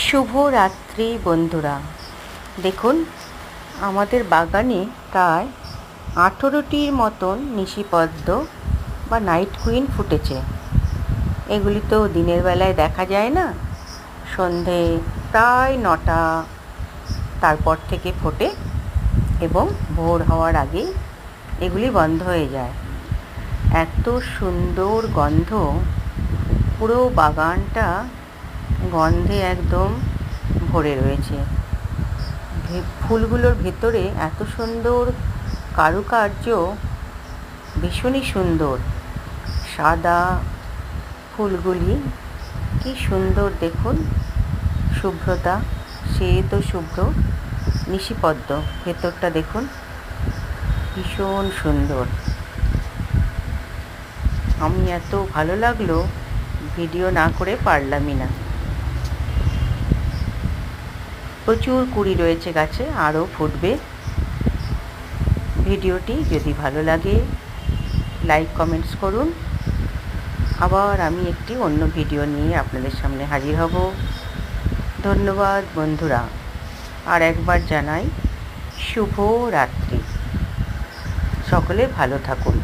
শুভরাত্রি বন্ধুরা। দেখুন, আমাদের বাগানে প্রায় 18টির মতন নিশিপদ্ম বা নাইট কুইন ফুটেছে। এগুলি তো দিনের বেলায় দেখা যায় না, সন্ধে প্রায় 9টা তারপর থেকে ফোটে এবং ভোর হওয়ার আগেই এগুলি বন্ধ হয়ে যায়। এত সুন্দর গন্ধ, পুরো বাগানটা গন্ধে একদম ভরে রয়েছে। ফুলগুলোর ভেতরে এত সুন্দর কারুকার্য, ভীষণই সুন্দর। সাদা ফুলগুলি কি সুন্দর দেখুন, শুভ্রতা, শ্বেত শুভ্র নিশিপদ্ম, ভেতরটা দেখুন ভীষণ সুন্দর। আমি এত ভালো লাগলো, ভিডিও না করে পারলামই না। প্রচুর কুড়ি রয়েছে গাছে, আরও ফুটবে। ভিডিওটি যদি ভালো লাগে লাইক কমেন্টস করুন। আবার আমি একটি অন্য ভিডিও নিয়ে আপনাদের সামনে হাজির হব। ধন্যবাদ বন্ধুরা। আর একবার জানাই শুভ রাত্রি। সকলে ভালো থাকুন।